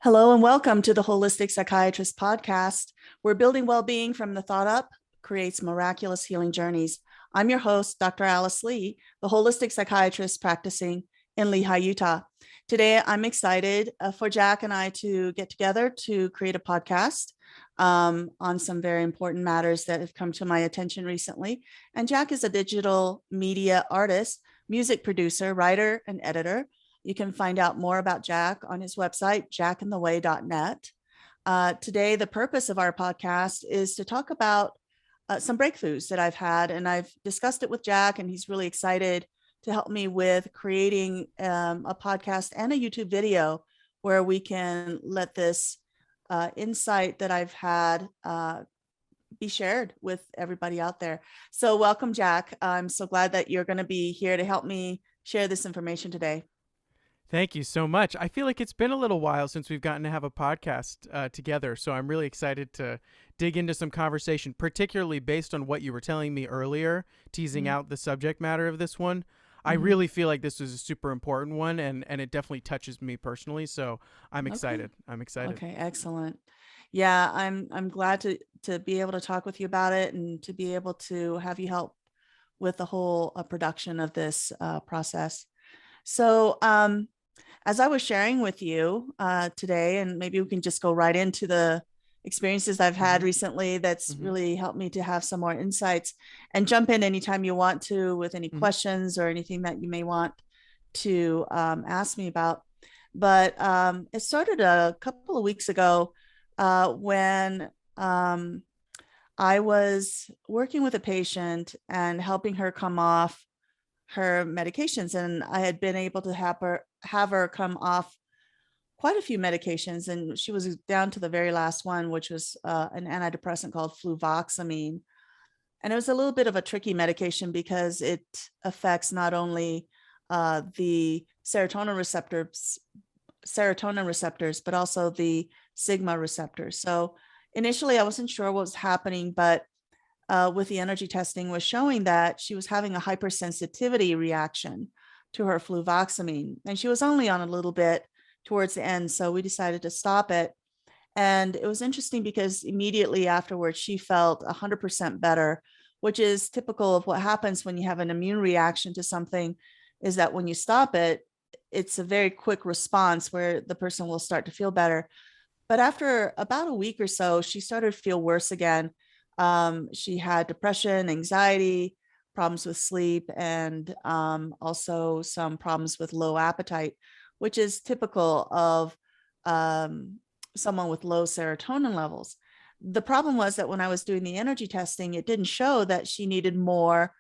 Hello and welcome to the Holistic Psychiatrist Podcast. We're building well-being from the thought up, creates miraculous healing journeys. I'm your host, Dr. Alice Lee, the holistic psychiatrist practicing in Lehi, Utah. Today, I'm excited for Jack and I to get together to create a podcast on some very important matters that have come to my attention recently. And Jack is a digital media artist, music producer, writer, and editor. You can find out more about Jack on his website, jackintheway.net. Today, the purpose of our podcast is to talk about some breakthroughs that I've had, and I've discussed it with Jack, and he's really excited to help me with creating a podcast and a YouTube video where we can let this insight that I've had be shared with everybody out there. So welcome, Jack. I'm so glad that you're going to be here to help me share this information today. Thank you so much. I feel like it's been a little while since we've gotten to have a podcast together, so I'm really excited to dig into some conversation, particularly based on what you were telling me earlier, teasing out the subject matter of this one. I really feel like this is a super important one, and it definitely touches me personally, so I'm excited. Okay. I'm excited. Okay, excellent. Yeah, I'm glad to be able to talk with you about it and to be able to have you help with the whole production of this process. So, as I was sharing with you today, and maybe we can just go right into the experiences I've had recently that's really helped me to have some more insights, and jump in anytime you want to with any questions or anything that you may want to ask me about. But it started a couple of weeks ago when I was working with a patient and helping her come off her medications, and I had been able to have her come off quite a few medications, and she was down to the very last one, which was an antidepressant called Fluvoxamine. And it was a little bit of a tricky medication because it affects not only the serotonin receptors, but also the sigma receptors. So initially I wasn't sure what was happening, but with the energy testing was showing that she was having a hypersensitivity reaction to her fluvoxamine. And she was only on a little bit towards the end, so we decided to stop it. And it was interesting because immediately afterwards, she felt 100% better, which is typical of what happens when you have an immune reaction to something, is that when you stop it, it's a very quick response where the person will start to feel better. But after about a week or so, she started to feel worse again. She had depression, anxiety, problems with sleep, and also some problems with low appetite, which is typical of someone with low serotonin levels. The problem was that when I was doing the energy testing, it didn't show that she needed more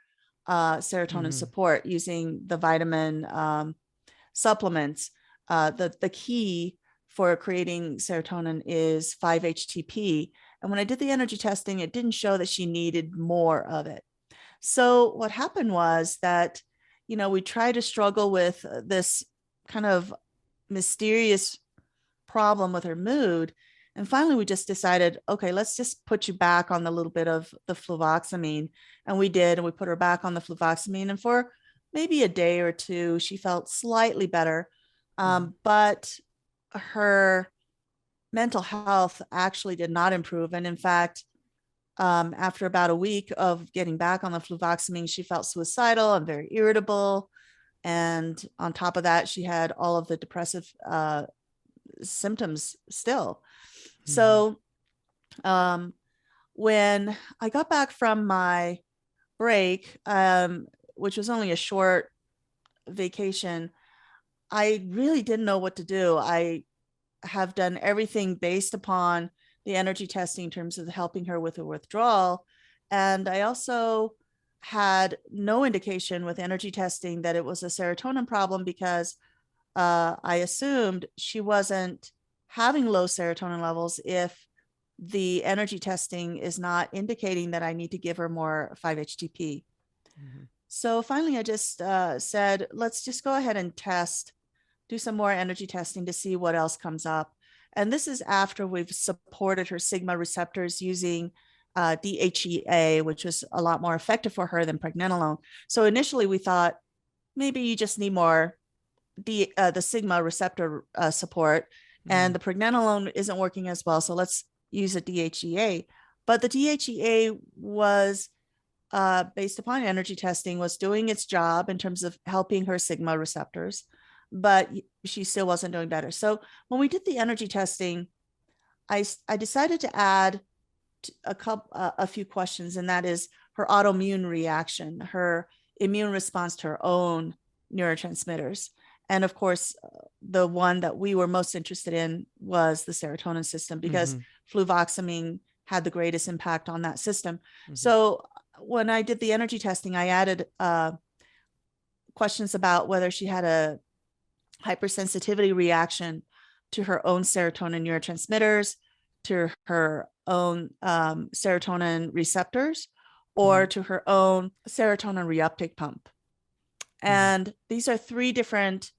serotonin support using the vitamin supplements. The key for creating serotonin is 5-HTP. And when I did the energy testing, it didn't show that she needed more of it. So what happened was that, we tried to struggle with this kind of mysterious problem with her mood. And finally, we just decided, okay, let's just put you back on the little bit of the fluvoxamine. And we did, and we put her back on the fluvoxamine. And for maybe a day or two, she felt slightly better. But her mental health actually did not improve. And in fact, after about a week of getting back on the fluvoxamine, she felt suicidal and very irritable. And on top of that, she had all of the depressive symptoms still. So when I got back from my break, which was only a short vacation, I really didn't know what to do. I have done everything based upon the energy testing in terms of helping her with a withdrawal. And I also had no indication with energy testing that it was a serotonin problem because I assumed she wasn't having low serotonin levels if the energy testing is not indicating that I need to give her more 5-HTP. So finally, I just said, let's just go ahead and do some more energy testing to see what else comes up. And this is after we've supported her sigma receptors using DHEA, which was a lot more effective for her than pregnenolone. So initially we thought maybe you just need more the sigma receptor support. and the pregnenolone isn't working as well. So let's use a DHEA. But the DHEA was based upon energy testing, was doing its job in terms of helping her sigma receptors, but she still wasn't doing better. So when we did the energy testing, I decided to add a few questions, and that is her autoimmune reaction, her immune response to her own neurotransmitters. And of course, the one that we were most interested in was the serotonin system, because fluvoxamine had the greatest impact on that system. So when I did the energy testing, I added questions about whether she had a hypersensitivity reaction to her own serotonin neurotransmitters, to her own serotonin receptors, or to her own serotonin reuptake pump. And these are three different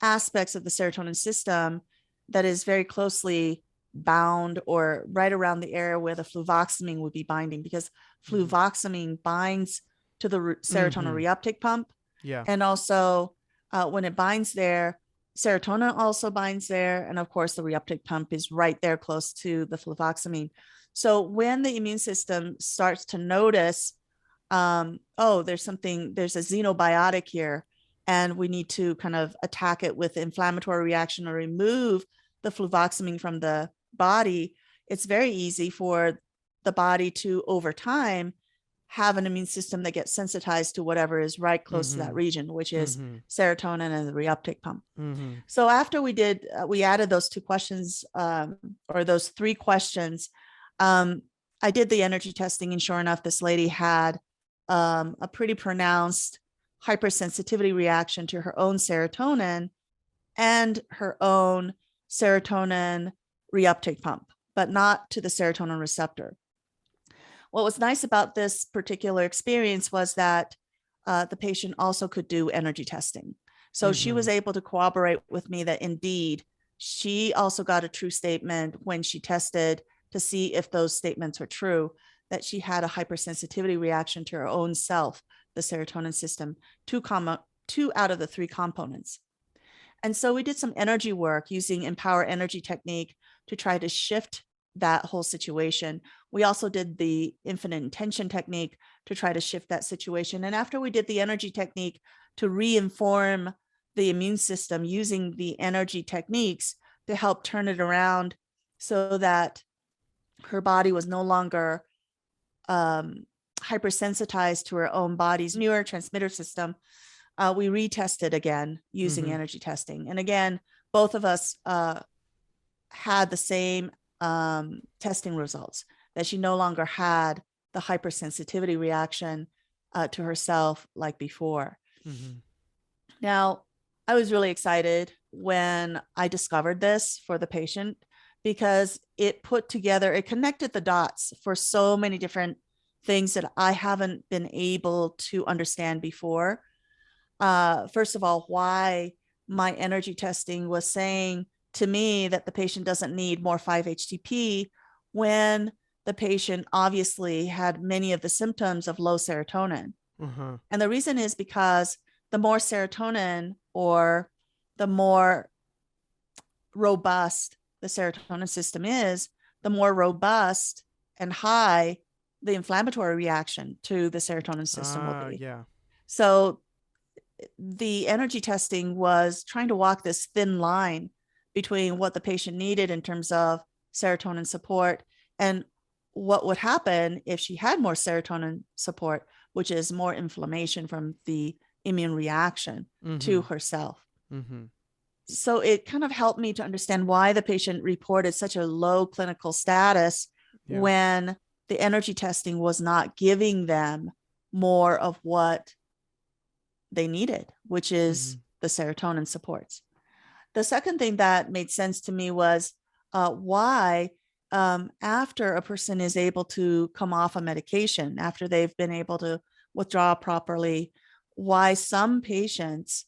aspects of the serotonin system that is very closely bound, or right around the area where the fluvoxamine would be binding, because fluvoxamine binds to the serotonin reuptake pump. Yeah. And also when it binds there, serotonin also binds there. And of course, the reuptake pump is right there close to the fluvoxamine. So when the immune system starts to notice, oh, there's a xenobiotic here, and we need to kind of attack it with inflammatory reaction or remove the fluvoxamine from the body, it's very easy for the body to, over time, have an immune system that gets sensitized to whatever is right close to that region, which is serotonin and the reuptake pump. So after we added those two questions, or those three questions, I did the energy testing, and sure enough, this lady had a pretty pronounced hypersensitivity reaction to her own serotonin and her own serotonin reuptake pump, but not to the serotonin receptor. What was nice about this particular experience was that the patient also could do energy testing. So she was able to corroborate with me that indeed she also got a true statement when she tested to see if those statements were true, that she had a hypersensitivity reaction to her own self, the serotonin system, two out of the three components. And so we did some energy work using Empower Energy technique to try to shift that whole situation. We also did the infinite intention technique to try to shift that situation. And after we did the energy technique to reinform the immune system using the energy techniques to help turn it around so that her body was no longer hypersensitized to her own body's neurotransmitter system, we retested again using energy testing. And again, both of us had the same testing results, that she no longer had the hypersensitivity reaction to herself like before. Now, I was really excited when I discovered this for the patient, because it connected the dots for so many different things that I haven't been able to understand before. First of all, why my energy testing was saying to me that the patient doesn't need more 5-HTP when the patient obviously had many of the symptoms of low serotonin. And the reason is because the more serotonin, or the more robust the serotonin system is, the more robust and high the inflammatory reaction to the serotonin system will be. Yeah. So the energy testing was trying to walk this thin line between what the patient needed in terms of serotonin support and what would happen if she had more serotonin support, which is more inflammation from the immune reaction to herself. So it kind of helped me to understand why the patient reported such a low clinical status when the energy testing was not giving them more of what they needed, which is the serotonin supports. The second thing that made sense to me was why after a person is able to come off a medication, after they've been able to withdraw properly, why some patients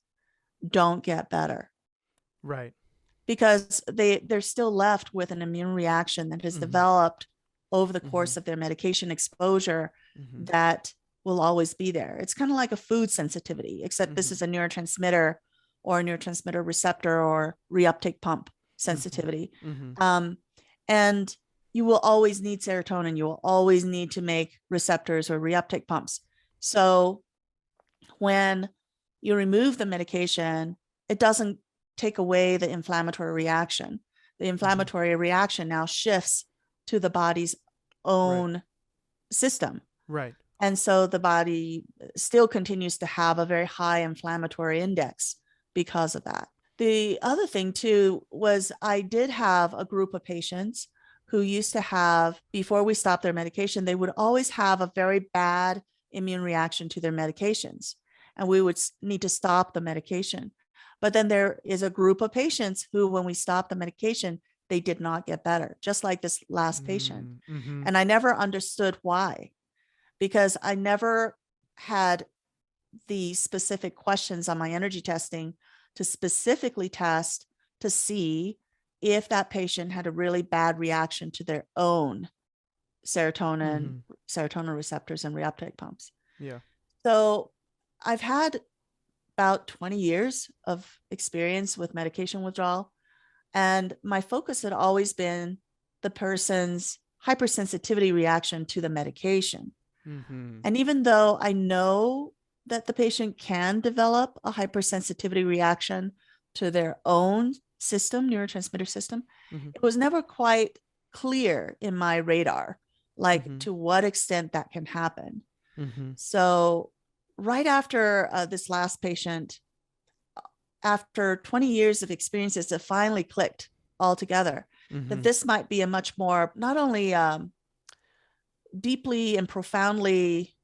don't get better. Right. Because they're still left with an immune reaction that has developed over the course of their medication exposure that will always be there. It's kind of like a food sensitivity, except this is a neurotransmitter or a neurotransmitter receptor or reuptake pump sensitivity. Mm-hmm. And you will always need serotonin. You will always need to make receptors or reuptake pumps. So when you remove the medication, it doesn't take away the inflammatory reaction. The inflammatory reaction now shifts to the body's own system. Right. And so the body still continues to have a very high inflammatory index because of that. The other thing too was I did have a group of patients who used to have, before we stopped their medication, they would always have a very bad immune reaction to their medications, and we would need to stop the medication. But then there is a group of patients who, when we stopped the medication, they did not get better, just like this last patient. Mm-hmm. And I never understood why, because I never had the specific questions on my energy testing to specifically test to see if that patient had a really bad reaction to their own serotonin receptors and reuptake pumps. Yeah. So I've had about 20 years of experience with medication withdrawal, and my focus had always been the person's hypersensitivity reaction to the medication. And even though I know that the patient can develop a hypersensitivity reaction to their own system, neurotransmitter system, it was never quite clear in my radar, like to what extent that can happen. So right after this last patient, after 20 years of experiences, it finally clicked all together that this might be a much more, not only deeply and profoundly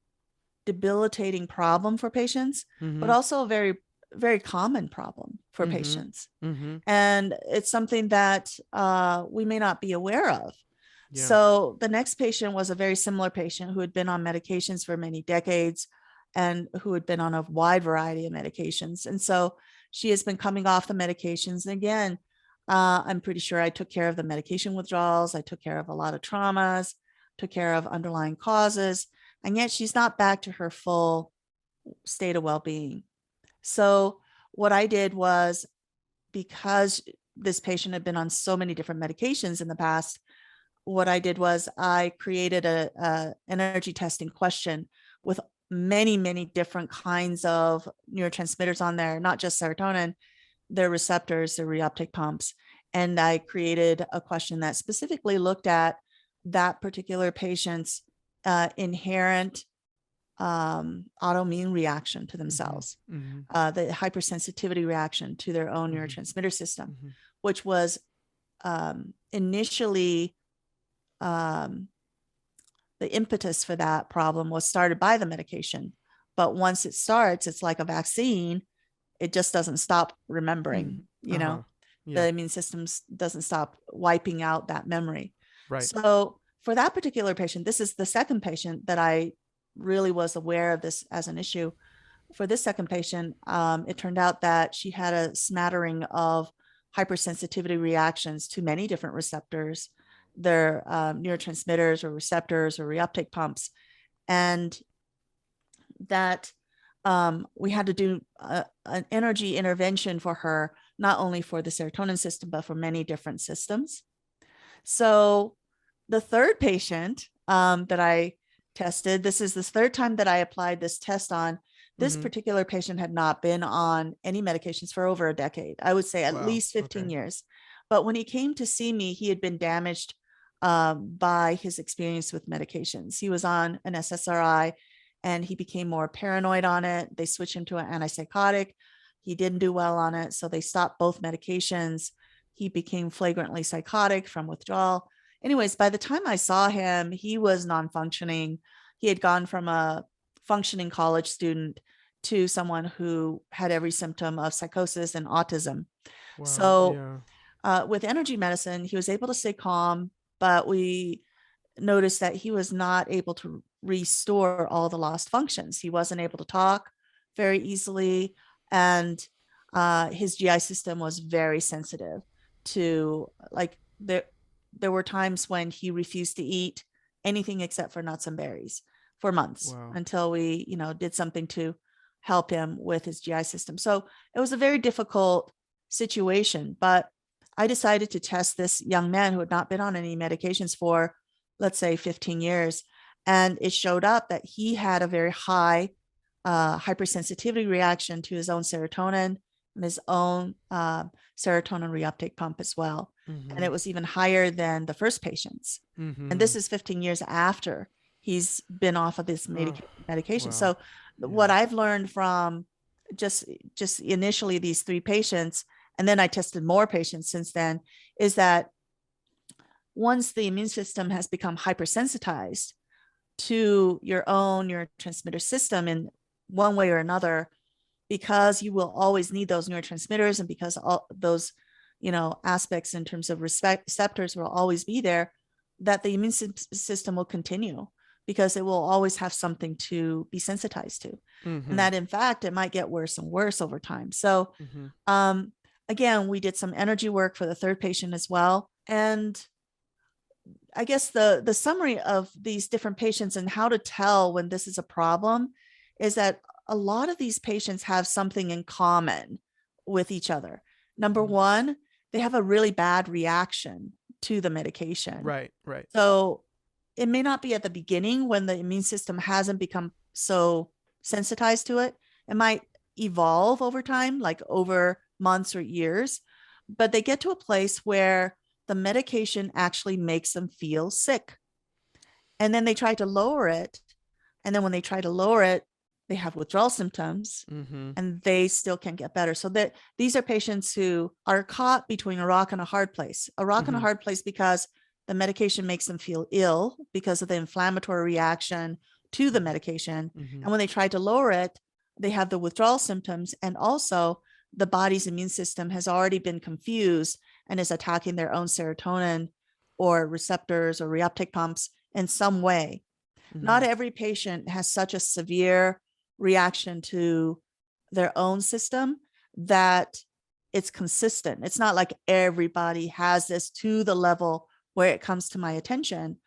debilitating problem for patients, but also a very, very common problem for patients. And it's something that we may not be aware of. Yeah. So the next patient was a very similar patient who had been on medications for many decades and who had been on a wide variety of medications. And so she has been coming off the medications. And again, I'm pretty sure I took care of the medication withdrawals. I took care of a lot of traumas, took care of underlying causes, and yet she's not back to her full state of well-being. So what I did was, because this patient had been on so many different medications in the past, what I did was I created a energy testing question with many, many different kinds of neurotransmitters on there, not just serotonin, their receptors, their reuptake pumps. And I created a question that specifically looked at that particular patient's inherent autoimmune reaction to themselves, the hypersensitivity reaction to their own neurotransmitter system, which was initially the impetus for that problem was started by the medication. But once it starts, it's like a vaccine. It just doesn't stop remembering, you know, the immune system doesn't stop wiping out that memory. Right. So for that particular patient, this is the second patient that I really was aware of this as an issue. For this second patient, it turned out that she had a smattering of hypersensitivity reactions to many different receptors, their neurotransmitters or receptors or reuptake pumps. And that we had to do an energy intervention for her, not only for the serotonin system, but for many different systems. So the third patient that I tested, this is the third time that I applied this test on. This particular patient had not been on any medications for over a decade. I would say at least 15 years. But when he came to see me, he had been damaged by his experience with medications. He was on an SSRI and he became more paranoid on it. They switched him to an antipsychotic. He didn't do well on it, so they stopped both medications. He became flagrantly psychotic from withdrawal. Anyways, by the time I saw him, he was non-functioning. He had gone from a functioning college student to someone who had every symptom of psychosis and autism. Wow, so with energy medicine, he was able to stay calm, but we noticed that he was not able to restore all the lost functions. He wasn't able to talk very easily, and his GI system was very sensitive to, like, there were times when he refused to eat anything except for nuts and berries for months until we, did something to help him with his GI system. So it was a very difficult situation, but I decided to test this young man who had not been on any medications for, let's say, 15 years. And it showed up that he had a very high hypersensitivity reaction to his own serotonin and his own serotonin reuptake pump as well. And it was even higher than the first patient's. And this is 15 years after he's been off of this medication. Wow. So what I've learned from just initially these 3 patients, and then I tested more patients since then, is that once the immune system has become hypersensitized to your own neurotransmitter system in one way or another, because you will always need those neurotransmitters, and because all those, aspects in terms of receptors will always be there, that the immune system will continue because it will always have something to be sensitized to. And that, in fact, it might get worse and worse over time. So again, we did some energy work for the 3rd patient as well. And I guess the summary of these different patients and how to tell when this is a problem is that a lot of these patients have something in common with each other. Number one, they have a really bad reaction to the medication. Right. So it may not be at the beginning when the immune system hasn't become so sensitized to it. It might evolve over time, like over months or years, but they get to a place where the medication actually makes them feel sick. And then they try to lower it. And then when they try to lower it, they have withdrawal symptoms and they still can't get better. So that these are patients who are caught between a rock and a hard place. A rock and a hard place because the medication makes them feel ill because of the inflammatory reaction to the medication. And when they try to lower it, they have the withdrawal symptoms. And also the body's immune system has already been confused and is attacking their own serotonin or receptors or reuptake pumps in some way. Not every patient has such a severe reaction to their own system that it's consistent. It's not like everybody has this to the level where it comes to my attention.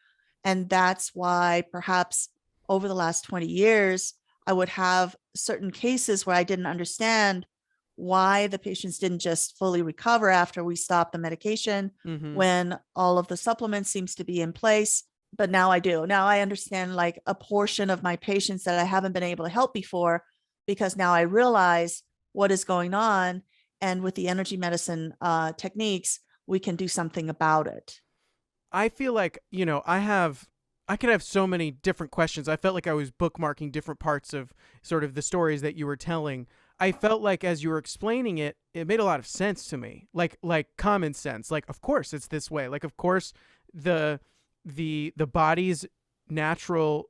And that's why perhaps over the last 20 years, I would have certain cases where I didn't understand why the patients didn't just fully recover after we stopped the medication when all of the supplements seems to be in place. But now I do. Now I understand like a portion of my patients that I haven't been able to help before, because now I realize what is going on. And with the energy medicine techniques, we can do something about it. I feel like, I could have so many different questions. I felt like I was bookmarking different parts of sort of the stories that you were telling. I felt like as you were explaining it, it made a lot of sense to me, like common sense. Like, of course it's this way. Like, of course the body's natural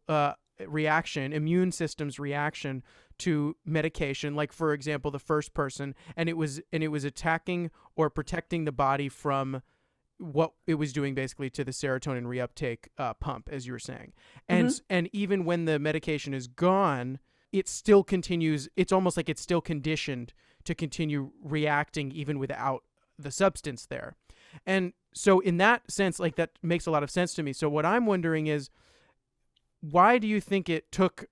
reaction, immune system's reaction to medication, like for example the first person, and it was attacking or protecting the body from what it was doing basically to the serotonin reuptake pump, as you were saying. And even when the medication is gone, it still continues. It's almost like it's still conditioned to continue reacting even without the substance there. And so in that sense, like, that makes a lot of sense to me. So what I'm wondering is, why do you think it took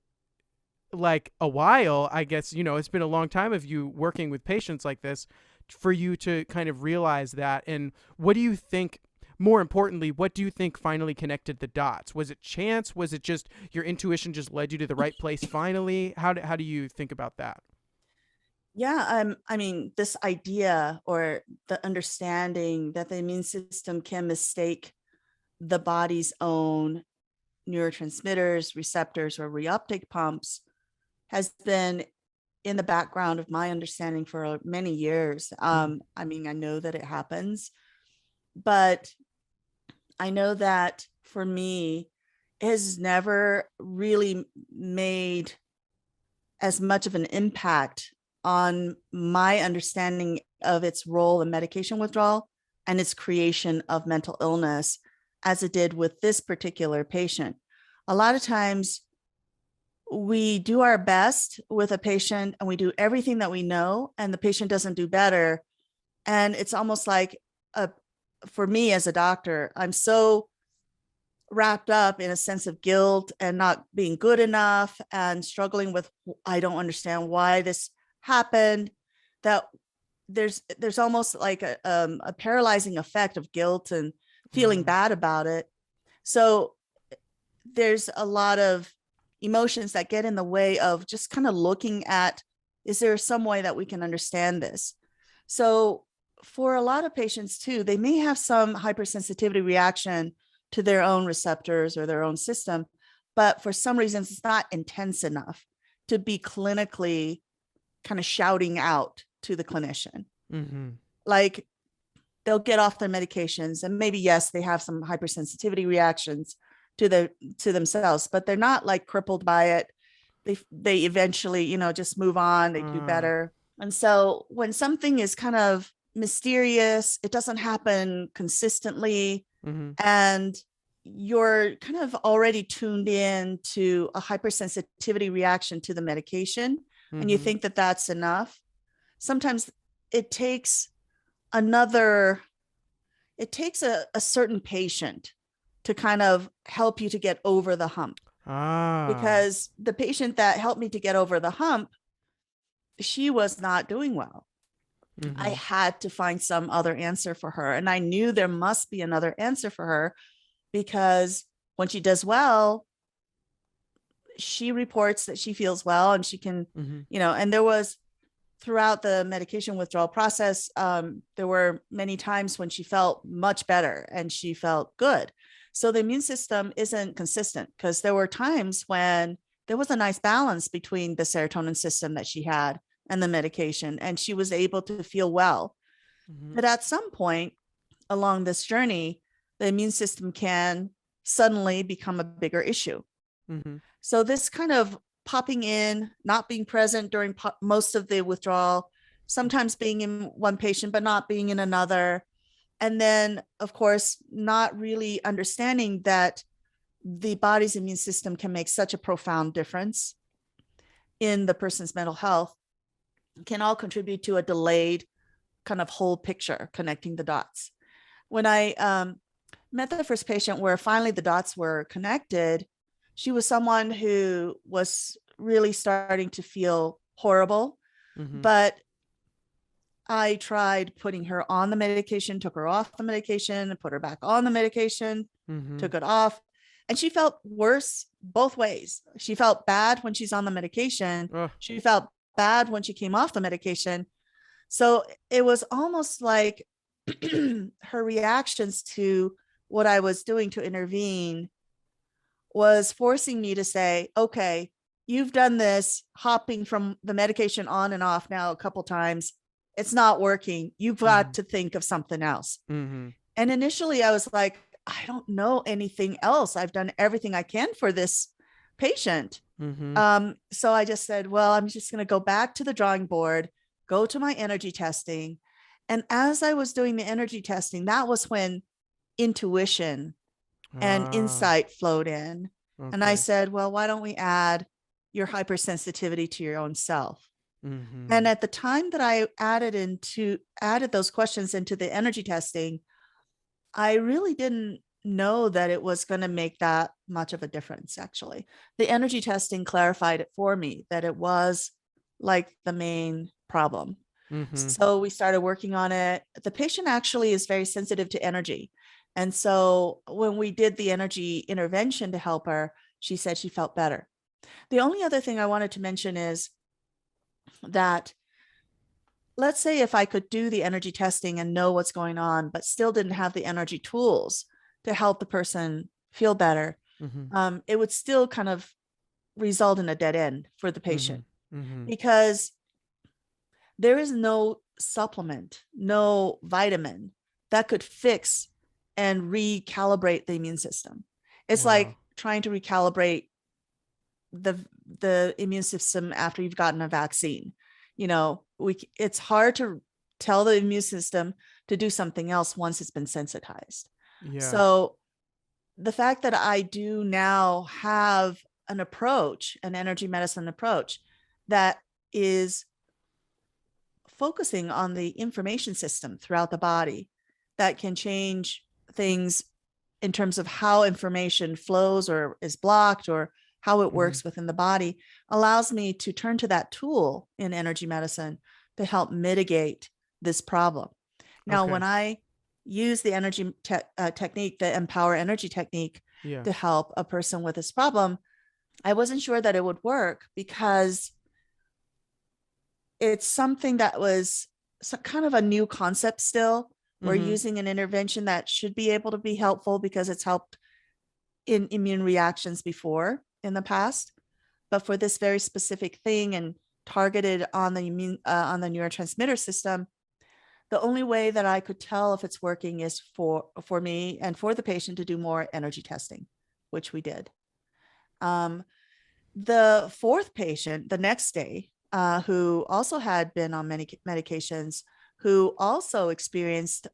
like a while? I guess, it's been a long time of you working with patients like this for you to kind of realize that. And what do you think, more importantly, what do you think finally connected the dots? Was it chance? Was it just your intuition just led you to the right place finally? How do you think about that? Yeah, I mean, this idea or the understanding that the immune system can mistake the body's own neurotransmitters, receptors, or reuptake pumps has been in the background of my understanding for many years. I mean, I know that it happens, but I know that for me, it has never really made as much of an impact on my understanding of its role in medication withdrawal and its creation of mental illness as it did with this particular patient. A lot of times we do our best with a patient and we do everything that we know, and the patient doesn't do better. And it's almost like, for me as a doctor, I'm so wrapped up in a sense of guilt and not being good enough and struggling with, I don't understand why this happened, that there's almost like a paralyzing effect of guilt and feeling bad about it. So there's a lot of emotions that get in the way of just kind of looking at, is there some way that we can understand this? So for a lot of patients too, they may have some hypersensitivity reaction to their own receptors or their own system, but for some reasons it's not intense enough to be clinically kind of shouting out to the clinician. Like they'll get off their medications and maybe, yes, they have some hypersensitivity reactions to themselves, but they're not like crippled by it. They eventually, just move on, they do better. And so when something is kind of mysterious, it doesn't happen consistently, and you're kind of already tuned in to a hypersensitivity reaction to the medication, and you think that that's enough. Sometimes it takes a certain patient to kind of help you to get over the hump. Because the patient that helped me to get over the hump, she was not doing well. I had to find some other answer for her. And I knew there must be another answer for her, because when she does well, she reports that she feels well and she can, and there was, throughout the medication withdrawal process, there were many times when she felt much better and she felt good. So the immune system isn't consistent, because there were times when there was a nice balance between the serotonin system that she had and the medication, and she was able to feel well. But at some point along this journey, the immune system can suddenly become a bigger issue. So this kind of popping in, not being present during most of the withdrawal, sometimes being in one patient but not being in another, and then of course not really understanding that the body's immune system can make such a profound difference in the person's mental health, can all contribute to a delayed kind of whole picture, connecting the dots. When I met the first patient where finally the dots were connected, she was someone who was really starting to feel horrible, but I tried putting her on the medication, took her off the medication, and put her back on the medication, took it off. And she felt worse both ways. She felt bad when she's on the medication. She felt bad when she came off the medication. So it was almost like her reactions to what I was doing to intervene was forcing me to say, okay, you've done this hopping from the medication on and off now a couple times. It's not working. You've got to think of something else. And initially I was like, I don't know anything else. I've done everything I can for this patient. So I just said, well, I'm just going to go back to the drawing board, go to my energy testing. And as I was doing the energy testing, that was when intuition and insight flowed in. And I said, well, why don't we add your hypersensitivity to your own self? And at the time that I added those questions into the energy testing, I really didn't know that it was going to make that much of a difference. Actually, the energy testing clarified it for me that it was like the main problem. So we started working on it. The patient actually is very sensitive to energy. And so when we did the energy intervention to help her, she said she felt better. The only other thing I wanted to mention is that, let's say if I could do the energy testing and know what's going on, but still didn't have the energy tools to help the person feel better, it would still kind of result in a dead end for the patient, because there is no supplement, no vitamin that could fix and recalibrate the immune system. It's like trying to recalibrate the immune system after you've gotten a vaccine. It's hard to tell the immune system to do something else once it's been sensitized. So the fact that I do now have an approach, an energy medicine approach that is focusing on the information system throughout the body that can change things in terms of how information flows or is blocked or how it works within the body, allows me to turn to that tool in energy medicine to help mitigate this problem. Now, Okay. when I use the energy technique, the empower energy technique Yeah. to help a person with this problem, I wasn't sure that it would work because it's something that was kind of a new concept still. We're using an intervention that should be able to be helpful because it's helped in immune reactions before in the past. But for this very specific thing and targeted on the on the neurotransmitter system, the only way that I could tell if it's working is for me and for the patient to do more energy testing, which we did. The fourth patient, the next day, who also had been on many medications, who also experienced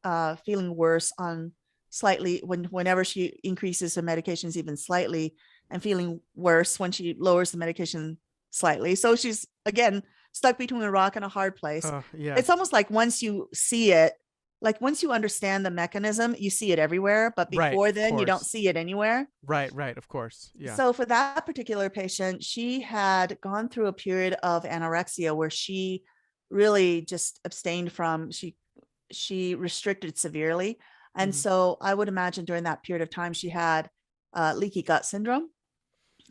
feeling worse on slightly whenever she increases her medications even slightly, and feeling worse when she lowers the medication slightly. So she's again stuck between a rock and a hard place. Yes. It's almost like once you see it, like once you understand the mechanism, you see it everywhere, but before then you don't see it anywhere. Right, of course. Yeah. So for that particular patient, she had gone through a period of anorexia where she really just abstained from, she restricted severely. And so I would imagine during that period of time, she had leaky gut syndrome.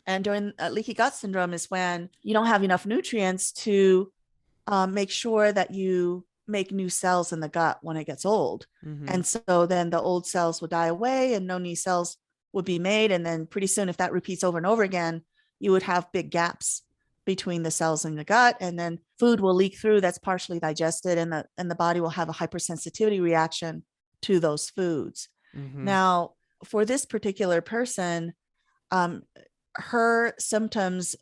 And during leaky gut syndrome is when you don't have enough nutrients to make sure that you make new cells in the gut when it gets old. And so then the old cells will die away and no new cells would be made. And then pretty soon, if that repeats over and over again, you would have big gaps between the cells in the gut, and then food will leak through that's partially digested, and the body will have a hypersensitivity reaction to those foods. Now, for this particular person, her symptoms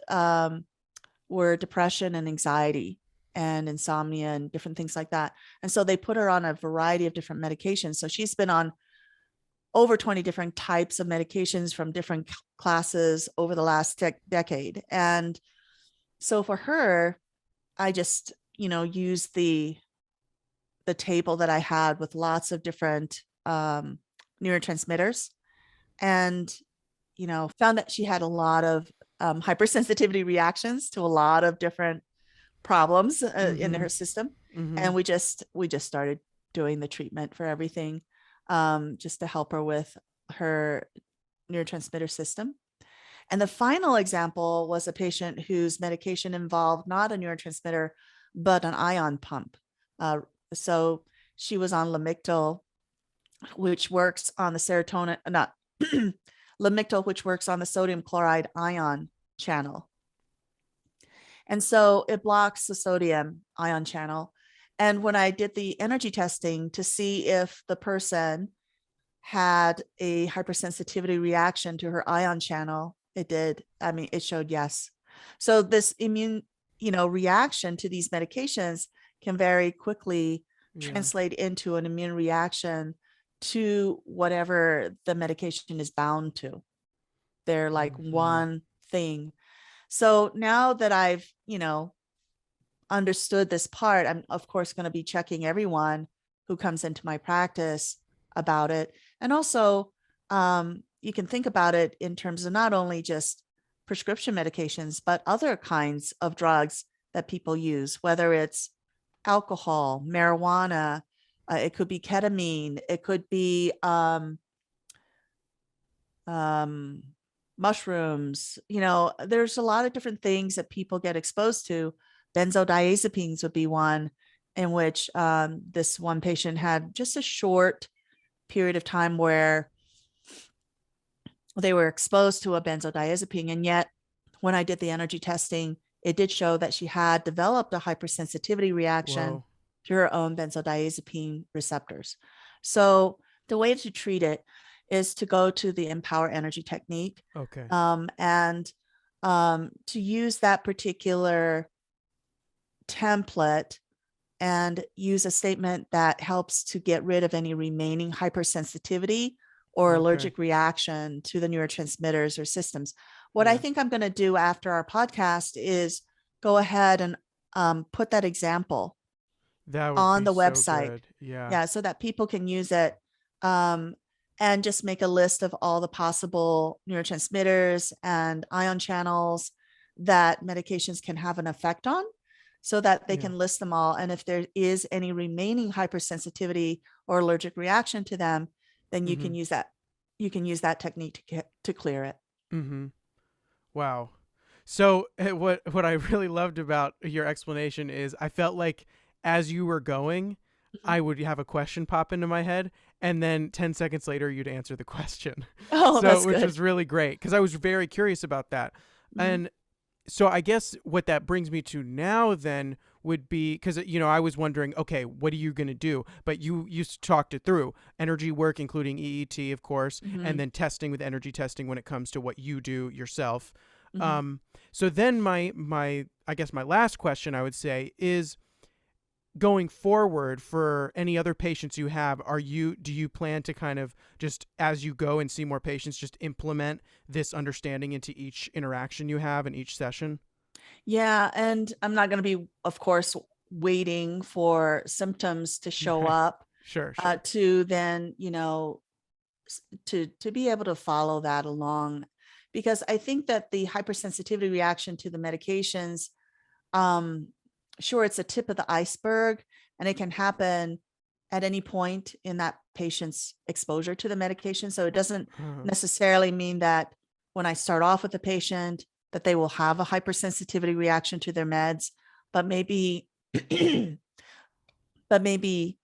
were depression and anxiety and insomnia and different things like that. And so they put her on a variety of different medications. So she's been on over 20 different types of medications from different classes over the last decade. And so for her, I just, used the table that I had with lots of different neurotransmitters, and, found that she had a lot of hypersensitivity reactions to a lot of different problems in her system. And we just started doing the treatment for everything, just to help her with her neurotransmitter system. And the final example was a patient whose medication involved not a neurotransmitter, but an ion pump. So she was on Lamictal, which works on the serotonin, not Lamictal, which works on the sodium chloride ion channel. And so it blocks the sodium ion channel. And when I did the energy testing to see if the person had a hypersensitivity reaction to her ion channel, it did. I mean, it showed yes. So this immune, reaction to these medications can very quickly translate into an immune reaction to whatever the medication is bound to. They're like one thing. So now that I've, understood this part, I'm of course going to be checking everyone who comes into my practice about it. And also, you can think about it in terms of not only just prescription medications, but other kinds of drugs that people use, whether it's alcohol, marijuana, it could be ketamine, it could be mushrooms. There's a lot of different things that people get exposed to. Benzodiazepines would be one, in which this one patient had just a short period of time where they were exposed to a benzodiazepine. And yet when I did the energy testing, it did show that she had developed a hypersensitivity reaction to her own benzodiazepine receptors. So the way to treat it is to go to the Empower Energy technique. Okay. And to use that particular template and use a statement that helps to get rid of any remaining hypersensitivity or allergic reaction to the neurotransmitters or systems. What I think I'm going to do after our podcast is go ahead and put that example on the website. Yeah, so that people can use it, and just make a list of all the possible neurotransmitters and ion channels that medications can have an effect on. so that they Yeah. can list them all. And if there is any remaining hypersensitivity or allergic reaction to them, then you can Mm-hmm. use that. You can use that technique to clear it. Mm-hmm. Wow. So what I really loved about your explanation is I felt like as you were going, Mhm. I would have a question pop into my head, and then 10 seconds later you'd answer the question. Oh, So that's which good. was really great because I was very curious about that. Mhm. And so I guess what that brings me to now then would be because I was wondering, okay, what are you going to do? But you talked it through: energy work, including EET, of course, and Mhm. then testing with energy testing when it comes to what you do yourself. Mhm. um so then my I guess my last question, I would say, is going forward for any other patients you have, do you plan to kind of just as you go and see more patients just implement this understanding into each interaction you have in each session? Yeah, and I'm not going to be, of course, waiting for symptoms to show Right. up Sure, sure. to then, to be able to follow that along, because I think that the hypersensitivity reaction to the medications, um, sure, it's a tip of the iceberg, and it can happen at any point in that patient's exposure to the medication. So it doesn't Uh, necessarily mean that when I start off with a patient that they will have a hypersensitivity reaction to their meds, but maybe but maybe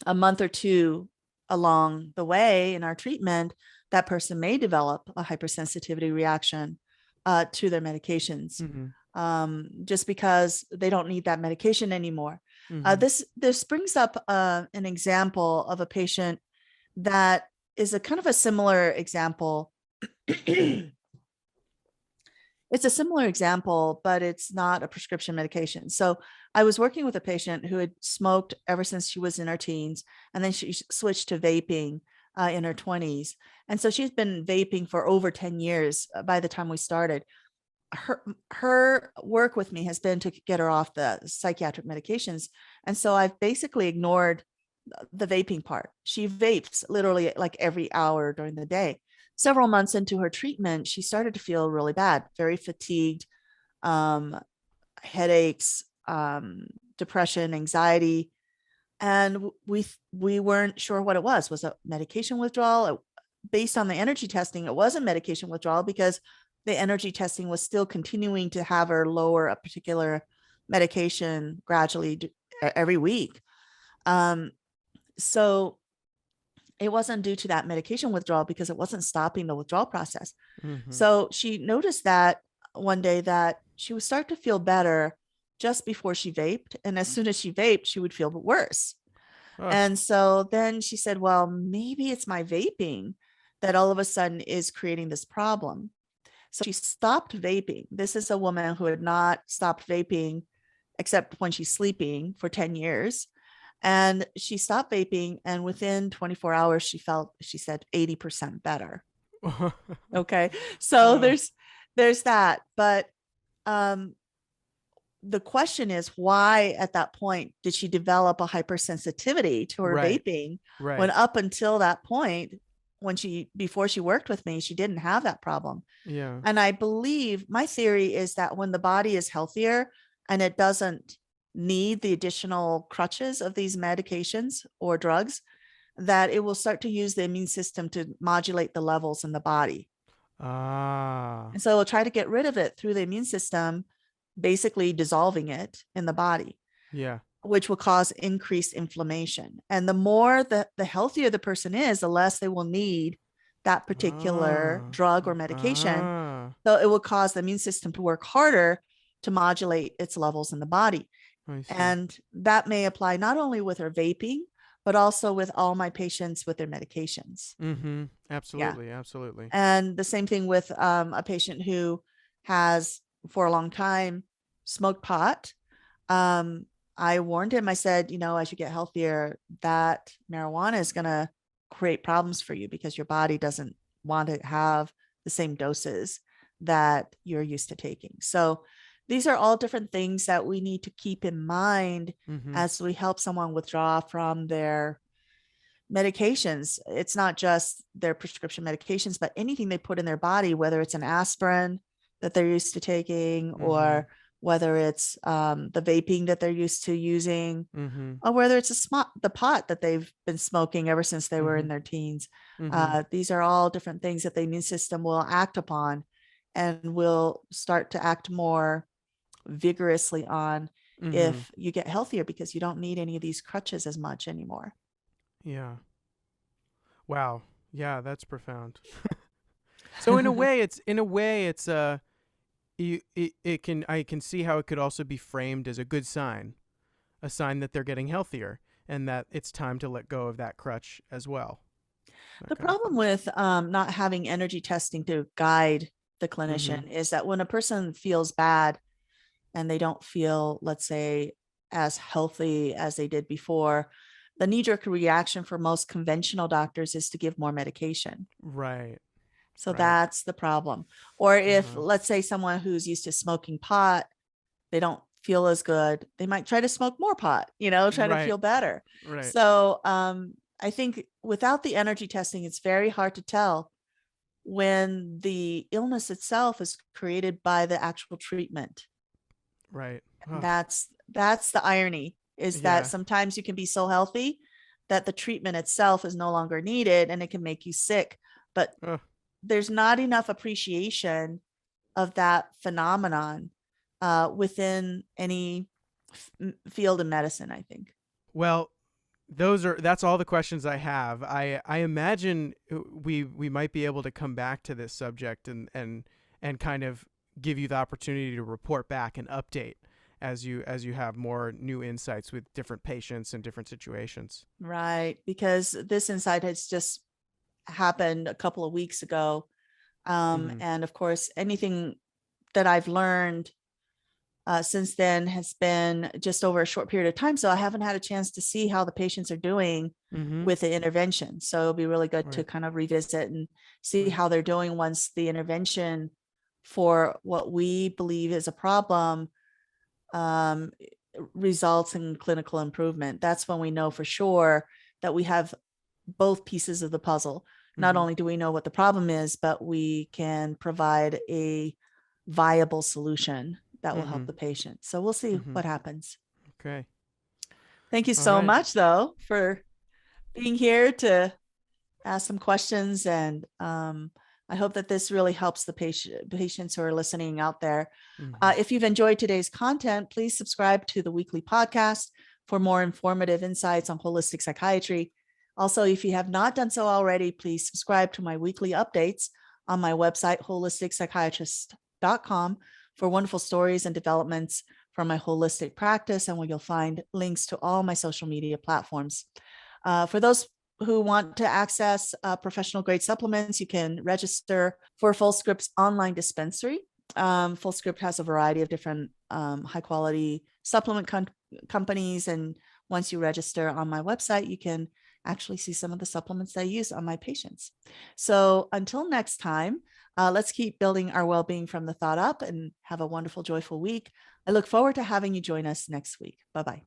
a month or two along the way in our treatment, that person may develop a hypersensitivity reaction to their medications, mhm. just because they don't need that medication anymore. Mhm. This brings up an example of a patient that is a kind of a similar example. It's a similar example, but it's not a prescription medication. So I was working with a patient who had smoked ever since she was in her teens, and then she switched to vaping in her 20s. And so she's been vaping for over 10 years by the time we started. Her work with me has been to get her off the psychiatric medications. And so I've basically ignored the vaping part. She vapes literally like every hour during the day. Several months into her treatment, she started to feel really bad, very fatigued, um, headaches, depression, anxiety, and we weren't sure what it was. Was it medication withdrawal? Based on the energy testing, it wasn't medication withdrawal because the energy testing was still continuing to have her lower a particular medication gradually every week. Um, so it wasn't due to that medication withdrawal because it wasn't stopping the withdrawal process. Mhm. So she noticed that one day that she would start to feel better just before she vaped. And as soon as she vaped, she would feel worse. Uh, And so then she said, well, maybe it's my vaping that all of a sudden is creating this problem. So she stopped vaping. This is a woman who had not stopped vaping except when she's sleeping for 10 years. And she stopped vaping. And within 24 hours, she said 80% better. Okay. So uh, there's that. But um, the question is, why at that point did she develop a hypersensitivity to her right, vaping when right. up until that point, before she worked with me, she didn't have that problem? Yeah. And I believe my theory is that when the body is healthier and it doesn't need the additional crutches of these medications or drugs, that it will start to use the immune system to modulate the levels in the body. Ah. And so it'll try to get rid of it through the immune system, basically dissolving it in the body, Yeah. which will cause increased inflammation. And the more the healthier the person is, the less they will need that particular Ah. drug or medication. Ah. So it will cause the immune system to work harder to modulate its levels in the body. I see. And that may apply not only with her vaping, but also with all my patients with their medications. Mhm. Yeah. Absolutely, absolutely. And the same thing with a patient who has for a long time smoked pot. Um, I warned him, I said, as you get healthier, that marijuana is going to create problems for you because your body doesn't want to have the same doses that you're used to taking. So these are all different things that we need to keep in mind Mhm. as we help someone withdraw from their medications. It's not just their prescription medications, but anything they put in their body, whether it's an aspirin that they're used to taking, Mhm. or whether it's the vaping that they're used to using, Mm-hmm. or whether it's the pot that they've been smoking ever since they were Mm-hmm. in their teens. Mm-hmm. These are all different things that the immune system will act upon and will start to act more vigorously on Mm-hmm. if you get healthier, because you don't need any of these crutches as much anymore. Yeah. Wow. Yeah, that's profound. So in a way it's it can I can see how it could also be framed as a good sign, a sign that they're getting healthier and that it's time to let go of that crutch as well. That The kind of problem thing. with not having energy testing to guide the Mm-hmm. clinician is that when a person feels bad and they don't feel, let's say, as healthy as they did before, the knee-jerk reaction for most conventional doctors is to give more medication. Right. So Right. that's the problem. Or if, Uh-huh. let's say, someone who's used to smoking pot, they don't feel as good, they might try to smoke more pot, try to Right. feel better. Right. So I think without the energy testing, it's very hard to tell when the illness itself is created by the actual treatment. Right. And Ugh. that's the irony, is that Yeah. sometimes you can be so healthy that the treatment itself is no longer needed and it can make you sick. But Ugh. there's not enough appreciation of that phenomenon within any field of medicine, I think. Well, that's all the questions I have. I imagine we might be able to come back to this subject and kind of give you the opportunity to report back and update as you have more new insights with different patients and different situations. Right. Because this insight has just happened a couple of weeks ago. Mhm. And of course, anything that I've learned since then has been just over a short period of time. So I haven't had a chance to see how the patients are doing Mhm. with the intervention. So it'll be really good to Right. kind of revisit and see Right. how they're doing once the intervention for what we believe is a problem um, results in clinical improvement. That's when we know for sure that we have both pieces of the puzzle. Not Mhm. only do we know what the problem is, but we can provide a viable solution that will help Mhm. the patient. So we'll see Mhm. what happens. Okay. Thank you All so right. much, though, for being here to ask some questions. And I hope that this really helps the patients who are listening out there. Mhm. If you've enjoyed today's content, please subscribe to the weekly podcast for more informative insights on holistic psychiatry. Also, if you have not done so already, please subscribe to my weekly updates on my website, holisticspsychiatrist.com, for wonderful stories and developments from my holistic practice, and where you'll find links to all my social media platforms. For those who want to access professional grade supplements, you can register for FullScript's online dispensary. FullScript has a variety of different high quality supplement companies. And once you register on my website, you can actually see some of the supplements I use on my patients. So until next time, let's keep building our well being from the thought up, and have a wonderful, joyful week. I look forward to having you join us next week. Bye bye.